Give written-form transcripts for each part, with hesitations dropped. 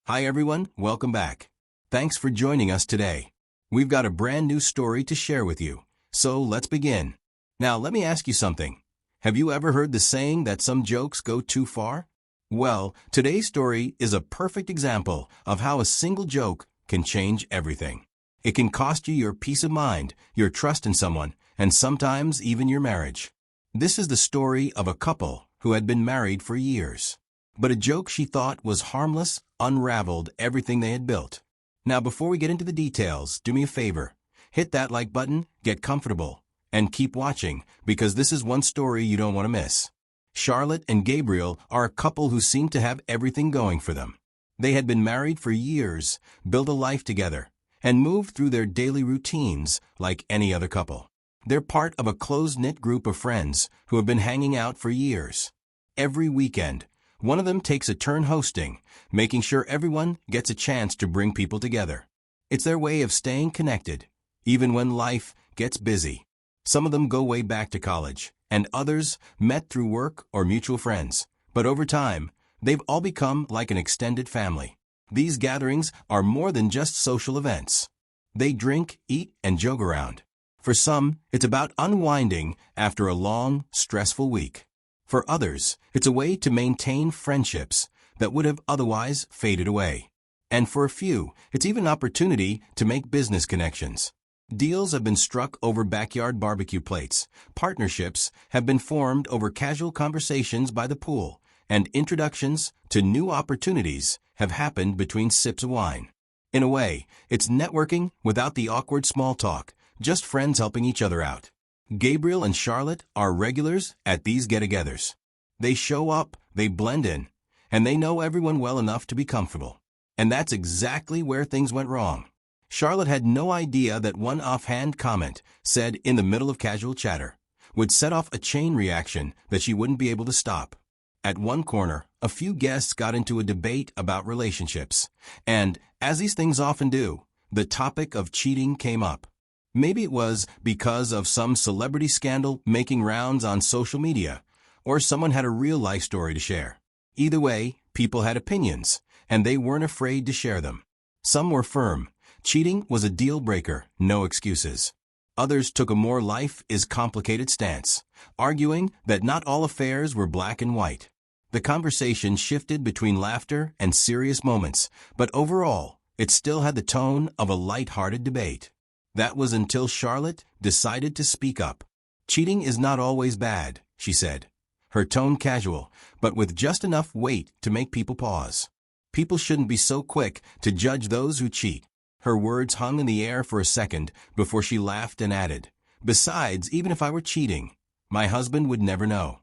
Hi everyone, welcome back. Thanks for joining us today. We've got a brand new story to share with you, so let's begin. Now let me ask you something. Have you ever heard the saying that some jokes go too far? Well, today's story is a perfect example of how a single joke can change everything. It can cost you your peace of mind, your trust in someone, and sometimes even your marriage. This is the story of a couple who had been married for years. But a joke she thought was harmless unraveled everything they had built. Now before we get into the details, do me a favor. Hit that like button, get comfortable, and keep watching because this is one story you don't want to miss. Charlotte and Gabriel are a couple who seem to have everything going for them. They had been married for years, built a life together, and moved through their daily routines like any other couple. They're part of a close-knit group of friends who have been hanging out for years. Every weekend, one of them takes a turn hosting, making sure everyone gets a chance to bring people together. It's their way of staying connected, even when life gets busy. Some of them go way back to college, and others met through work or mutual friends. But over time, they've all become like an extended family. These gatherings are more than just social events. They drink, eat, and joke around. For some, it's about unwinding after a long, stressful week. For others, it's a way to maintain friendships that would have otherwise faded away. And for a few, it's even an opportunity to make business connections. Deals have been struck over backyard barbecue plates, partnerships have been formed over casual conversations by the pool, and introductions to new opportunities have happened between sips of wine. In a way, it's networking without the awkward small talk, just friends helping each other out. Gabriel and Charlotte are regulars at these get-togethers. They show up, they blend in, and they know everyone well enough to be comfortable. And that's exactly where things went wrong. Charlotte had no idea that one offhand comment, said in the middle of casual chatter, would set off a chain reaction that she wouldn't be able to stop. At one corner, a few guests got into a debate about relationships, and, as these things often do, the topic of cheating came up. Maybe it was because of some celebrity scandal making rounds on social media, or someone had a real-life story to share. Either way, people had opinions, and they weren't afraid to share them. Some were firm. Cheating was a deal-breaker, no excuses. Others took a more life-is-complicated stance, arguing that not all affairs were black and white. The conversation shifted between laughter and serious moments, but overall, it still had the tone of a light-hearted debate. That was until Charlotte decided to speak up. Cheating is not always bad, she said. Her tone casual, but with just enough weight to make people pause. People shouldn't be so quick to judge those who cheat. Her words hung in the air for a second before she laughed and added, "Besides, even if I were cheating, my husband would never know."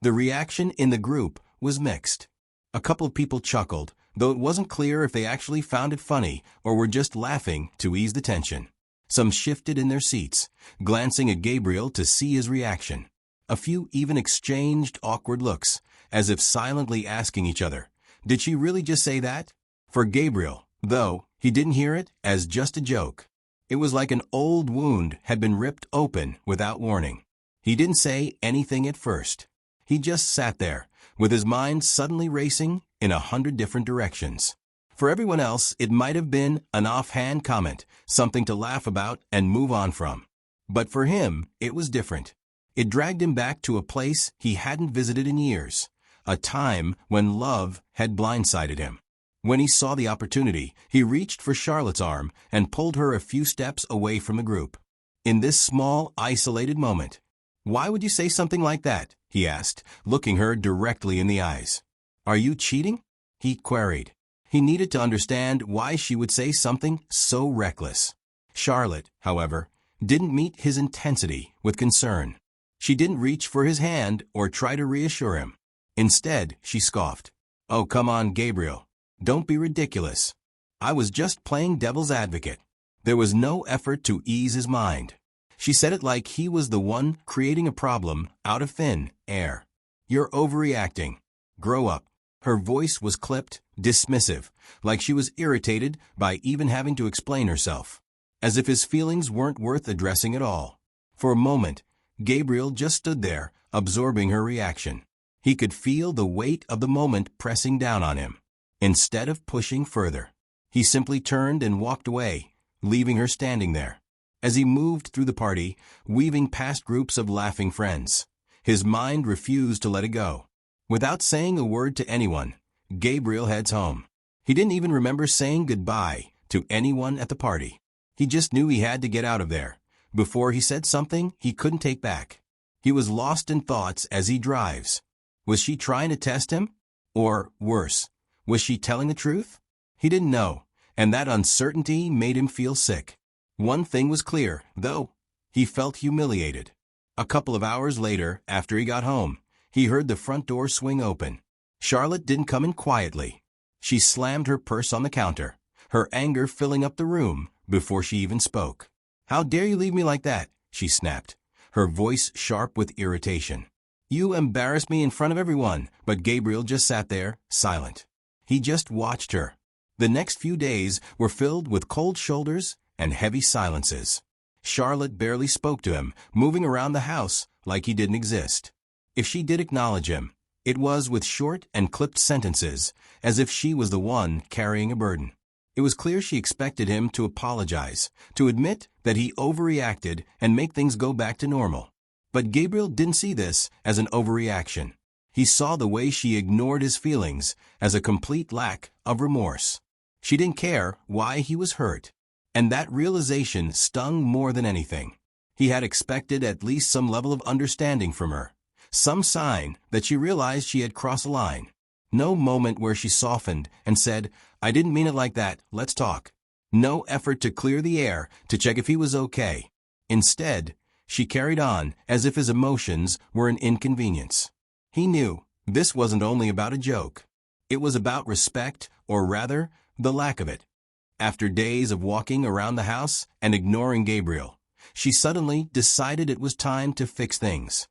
The reaction in the group was mixed. A couple of people chuckled, though it wasn't clear if they actually found it funny or were just laughing to ease the tension. Some shifted in their seats, glancing at Gabriel to see his reaction. A few even exchanged awkward looks, as if silently asking each other, "Did she really just say that?" For Gabriel, though, he didn't hear it as just a joke. It was like an old wound had been ripped open without warning. He didn't say anything at first. He just sat there, with his mind suddenly racing in 100 different directions. For everyone else, it might have been an offhand comment, something to laugh about and move on from. But for him, it was different. It dragged him back to a place he hadn't visited in years, a time when love had blindsided him. When he saw the opportunity, he reached for Charlotte's arm and pulled her a few steps away from the group. In this small, isolated moment, "Why would you say something like that?" he asked, looking her directly in the eyes. "Are you cheating?" he queried. He needed to understand why she would say something so reckless. Charlotte, however, didn't meet his intensity with concern. She didn't reach for his hand or try to reassure him. Instead, she scoffed. "Oh, come on, Gabriel. Don't be ridiculous. I was just playing devil's advocate." There was no effort to ease his mind. She said it like he was the one creating a problem out of thin air. "You're overreacting. Grow up." Her voice was clipped, dismissive, like she was irritated by even having to explain herself, as if his feelings weren't worth addressing at all. For a moment, Gabriel just stood there, absorbing her reaction. He could feel the weight of the moment pressing down on him. Instead of pushing further, he simply turned and walked away, leaving her standing there. As he moved through the party, weaving past groups of laughing friends, his mind refused to let it go. Without saying a word to anyone, Gabriel heads home. He didn't even remember saying goodbye to anyone at the party. He just knew he had to get out of there before he said something he couldn't take back. He was lost in thoughts as he drives. Was she trying to test him? Or, worse, was she telling the truth? He didn't know, and that uncertainty made him feel sick. One thing was clear, though. He felt humiliated. A couple of hours later, after he got home, he heard the front door swing open. Charlotte didn't come in quietly. She slammed her purse on the counter, her anger filling up the room before she even spoke. "How dare you leave me like that?" she snapped, her voice sharp with irritation. "You embarrassed me in front of everyone." But Gabriel just sat there, silent. He just watched her. The next few days were filled with cold shoulders and heavy silences. Charlotte barely spoke to him, moving around the house like he didn't exist. If she did acknowledge him, it was with short and clipped sentences, as if she was the one carrying a burden. It was clear she expected him to apologize, to admit that he overreacted and make things go back to normal. But Gabriel didn't see this as an overreaction. He saw the way she ignored his feelings as a complete lack of remorse. She didn't care why he was hurt. And that realization stung more than anything. He had expected at least some level of understanding from her, some sign that she realized she had crossed a line. No moment where she softened and said, "I didn't mean it like that, let's talk." No effort to clear the air, to check if he was okay. Instead, she carried on as if his emotions were an inconvenience. He knew this wasn't only about a joke. It was about respect, or rather, the lack of it. After days of walking around the house and ignoring Gabriel, she suddenly decided it was time to fix things.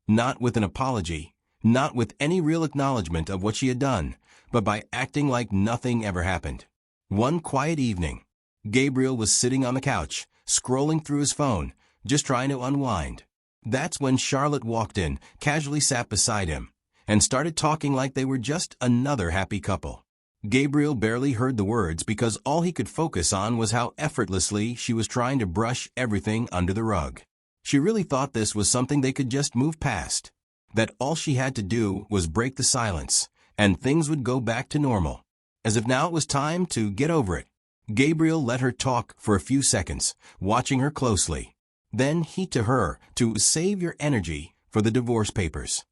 Not with an apology, not with any real acknowledgement of what she had done, but by acting like nothing ever happened. One quiet evening, Gabriel was sitting on the couch, scrolling through his phone, just trying to unwind. That's when Charlotte walked in, casually sat beside him, and started talking like they were just another happy couple. Gabriel barely heard the words because all he could focus on was how effortlessly she was trying to brush everything under the rug. She really thought this was something they could just move past, that all she had to do was break the silence, and things would go back to normal. As if now it was time to get over it. Gabriel let her talk for a few seconds, watching her closely. Then he to her to save your energy for the divorce papers.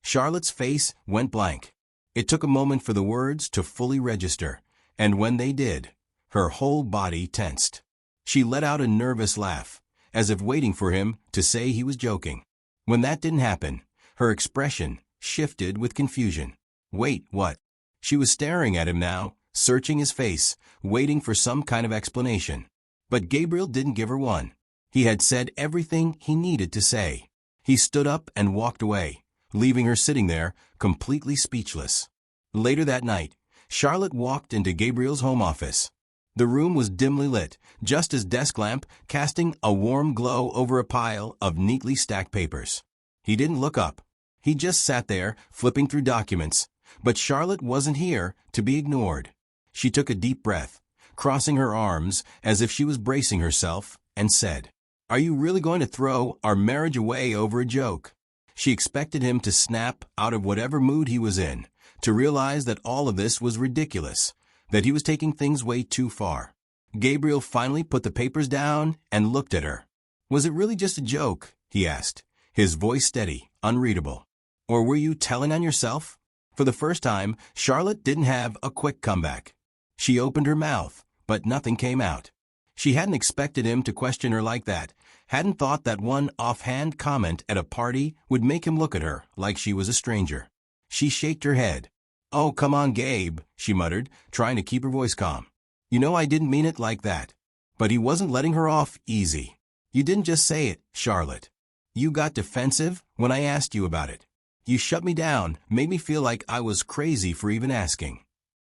Charlotte's face went blank. It took a moment for the words to fully register, and when they did, her whole body tensed. She let out a nervous laugh, as if waiting for him to say he was joking. When that didn't happen, her expression shifted with confusion. Wait, what? She was staring at him now, searching his face, waiting for some kind of explanation. But Gabriel didn't give her one. He had said everything he needed to say. He stood up and walked away, leaving her sitting there, completely speechless. Later that night, Charlotte walked into Gabriel's home office. The room was dimly lit, just his desk lamp casting a warm glow over a pile of neatly stacked papers. He didn't look up. He just sat there, flipping through documents. But Charlotte wasn't here to be ignored. She took a deep breath, crossing her arms as if she was bracing herself, and said, "Are you really going to throw our marriage away over a joke?" She expected him to snap out of whatever mood he was in, to realize that all of this was ridiculous, that he was taking things way too far. Gabriel finally put the papers down and looked at her. "Was it really just a joke?" he asked, his voice steady, unreadable. "Or were you telling on yourself?" For the first time, Charlotte didn't have a quick comeback. She opened her mouth, but nothing came out. She hadn't expected him to question her like that, hadn't thought that one offhand comment at a party would make him look at her like she was a stranger. She shook her head. "Oh, come on, Gabe," she muttered, trying to keep her voice calm. "You know I didn't mean it like that." But he wasn't letting her off easy. "You didn't just say it, Charlotte. You got defensive when I asked you about it. You shut me down, made me feel like I was crazy for even asking."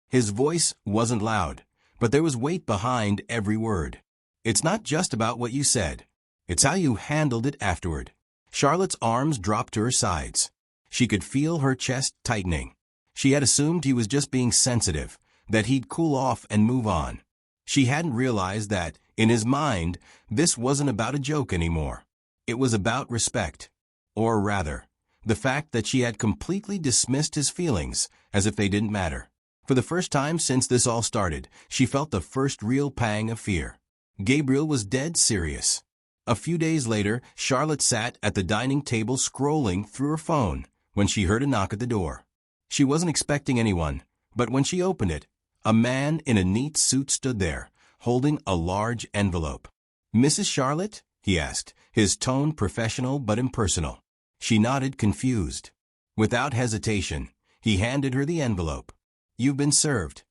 His voice wasn't loud, but there was weight behind every word. "It's not just about what you said. It's how you handled it afterward." Charlotte's arms dropped to her sides. She could feel her chest tightening. She had assumed he was just being sensitive, that he'd cool off and move on. She hadn't realized that, in his mind, this wasn't about a joke anymore. It was about respect. Or rather, the fact that she had completely dismissed his feelings as if they didn't matter. For the first time since this all started, she felt the first real pang of fear. Gabriel was dead serious. A few days later, Charlotte sat at the dining table scrolling through her phone when she heard a knock at the door. She wasn't expecting anyone, but when she opened it, a man in a neat suit stood there, holding a large envelope. "Mrs. Charlotte?" he asked, his tone professional but impersonal. She nodded, confused. Without hesitation, he handed her the envelope. "You've been served."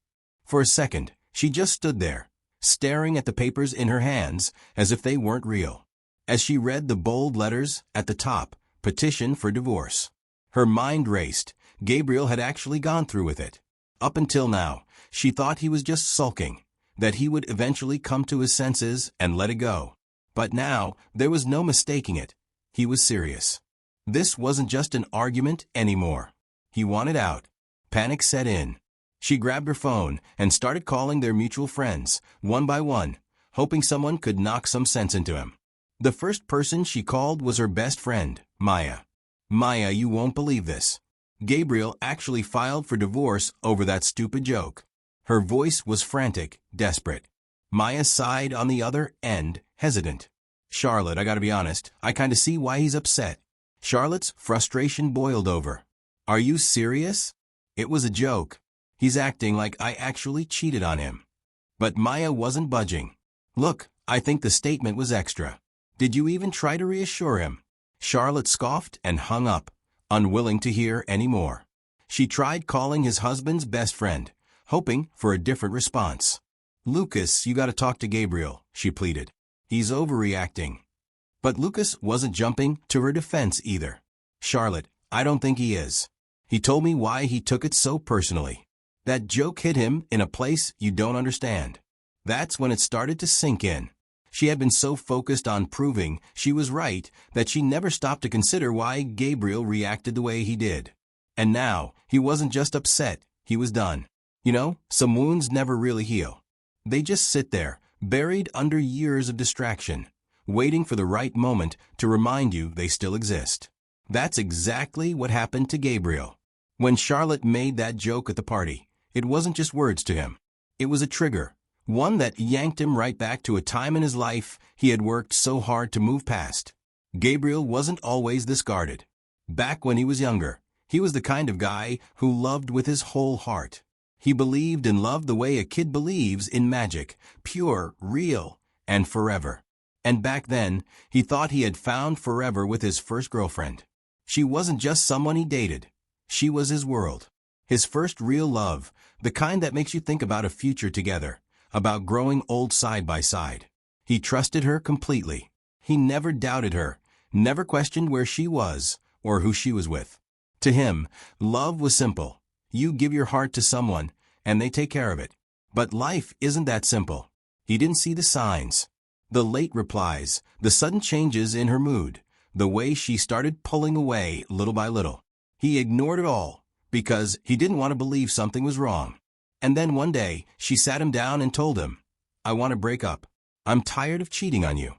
For a second, she just stood there, staring at the papers in her hands as if they weren't real. As she read the bold letters at the top, "Petition for divorce," her mind raced. Gabriel had actually gone through with it. Up until now, she thought he was just sulking, that he would eventually come to his senses and let it go. But now, there was no mistaking it. He was serious. This wasn't just an argument anymore. He wanted out. Panic set in. She grabbed her phone and started calling their mutual friends, one by one, hoping someone could knock some sense into him. The first person she called was her best friend, Maya. "Maya, you won't believe this. Gabriel actually filed for divorce over that stupid joke." Her voice was frantic, desperate. Maya sighed on the other end, hesitant. "Charlotte, I gotta be honest, I kinda see why he's upset." Charlotte's frustration boiled over. "Are you serious? It was a joke. He's acting like I actually cheated on him." But Maya wasn't budging. "Look, I think the statement was extra. Did you even try to reassure him?" Charlotte scoffed and hung up, unwilling to hear any more. She tried calling his husband's best friend, hoping for a different response. "Lucas, you gotta talk to Gabriel," she pleaded. "He's overreacting." But Lucas wasn't jumping to her defense either. "Charlotte, I don't think he is. He told me why he took it so personally. That joke hit him in a place you don't understand." That's when it started to sink in. She had been so focused on proving she was right that she never stopped to consider why Gabriel reacted the way he did. And now, he wasn't just upset, he was done. You know, some wounds never really heal. They just sit there, buried under years of distraction, waiting for the right moment to remind you they still exist. That's exactly what happened to Gabriel. When Charlotte made that joke at the party, it wasn't just words to him. It was a trigger, one that yanked him right back to a time in his life he had worked so hard to move past. Gabriel wasn't always this guarded. Back when he was younger, he was the kind of guy who loved with his whole heart. He believed in love the way a kid believes in magic, pure, real, and forever. And back then, he thought he had found forever with his first girlfriend. She wasn't just someone he dated. She was his world. His first real love, the kind that makes you think about a future together, about growing old side by side. He trusted her completely. He never doubted her, never questioned where she was or who she was with. To him, love was simple. You give your heart to someone, and they take care of it. But life isn't that simple. He didn't see the signs. The late replies, the sudden changes in her mood, the way she started pulling away little by little. He ignored it all, because he didn't want to believe something was wrong. And then one day, she sat him down and told him, "I want to break up. I'm tired of cheating on you."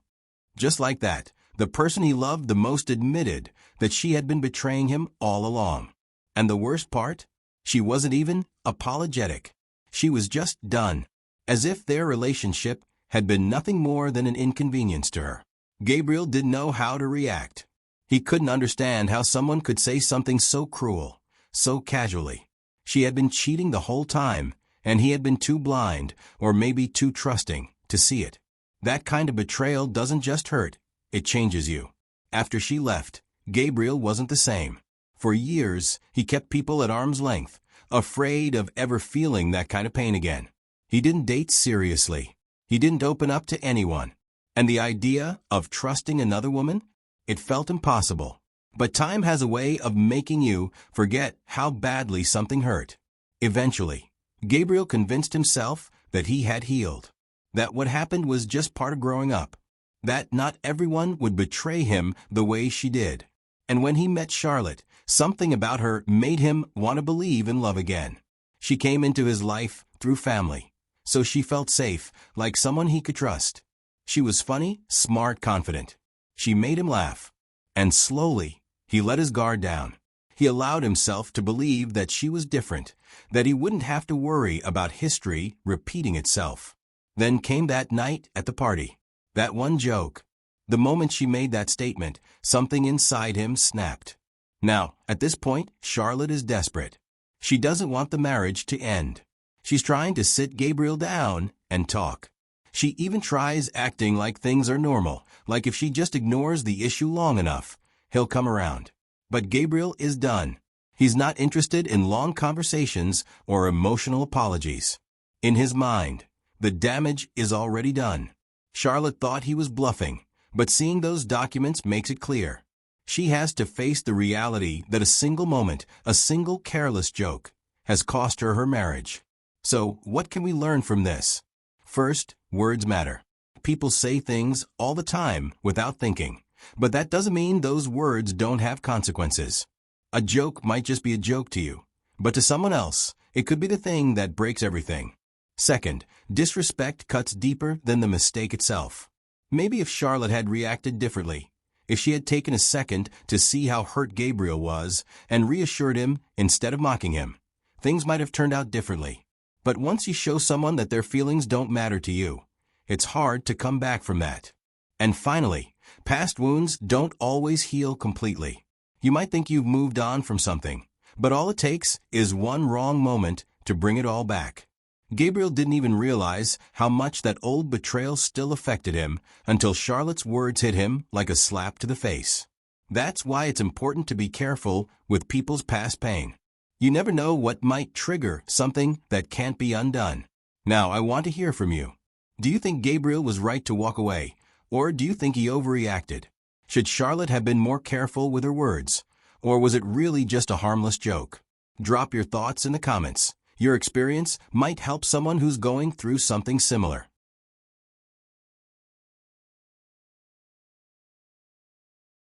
Just like that, the person he loved the most admitted that she had been betraying him all along. And the worst part? She wasn't even apologetic. She was just done, as if their relationship had been nothing more than an inconvenience to her. Gabriel didn't know how to react. He couldn't understand how someone could say something so cruel, so casually. She had been cheating the whole time, and he had been too blind, or maybe too trusting, to see it. That kind of betrayal doesn't just hurt, it changes you. After she left, Gabriel wasn't the same. For years, he kept people at arm's length, afraid of ever feeling that kind of pain again. He didn't date seriously. He didn't open up to anyone. And the idea of trusting another woman? It felt impossible. But time has a way of making you forget how badly something hurt. Eventually, Gabriel convinced himself that he had healed. That what happened was just part of growing up. That not everyone would betray him the way she did. And when he met Charlotte, something about her made him want to believe in love again. She came into his life through family, so she felt safe, like someone he could trust. She was funny, smart, confident. She made him laugh. And slowly, he let his guard down. He allowed himself to believe that she was different, that he wouldn't have to worry about history repeating itself. Then came that night at the party. That one joke. The moment she made that statement, something inside him snapped. Now, at this point, Charlotte is desperate. She doesn't want the marriage to end. She's trying to sit Gabriel down and talk. She even tries acting like things are normal, like if she just ignores the issue long enough, he'll come around. But Gabriel is done. He's not interested in long conversations or emotional apologies. In his mind, the damage is already done. Charlotte thought he was bluffing, but seeing those documents makes it clear. She has to face the reality that a single moment, a single careless joke, has cost her her marriage. So, what can we learn from this? First, words matter. People say things all the time without thinking, but that doesn't mean those words don't have consequences. A joke might just be a joke to you, but to someone else, it could be the thing that breaks everything. Second, disrespect cuts deeper than the mistake itself. Maybe if Charlotte had reacted differently, if she had taken a second to see how hurt Gabriel was and reassured him instead of mocking him, things might have turned out differently. But once you show someone that their feelings don't matter to you, it's hard to come back from that. And finally, past wounds don't always heal completely. You might think you've moved on from something, but all it takes is one wrong moment to bring it all back. Gabriel didn't even realize how much that old betrayal still affected him until Charlotte's words hit him like a slap to the face. That's why it's important to be careful with people's past pain. You never know what might trigger something that can't be undone. Now, I want to hear from you. Do you think Gabriel was right to walk away, or do you think he overreacted? Should Charlotte have been more careful with her words, or was it really just a harmless joke? Drop your thoughts in the comments. Your experience might help someone who's going through something similar.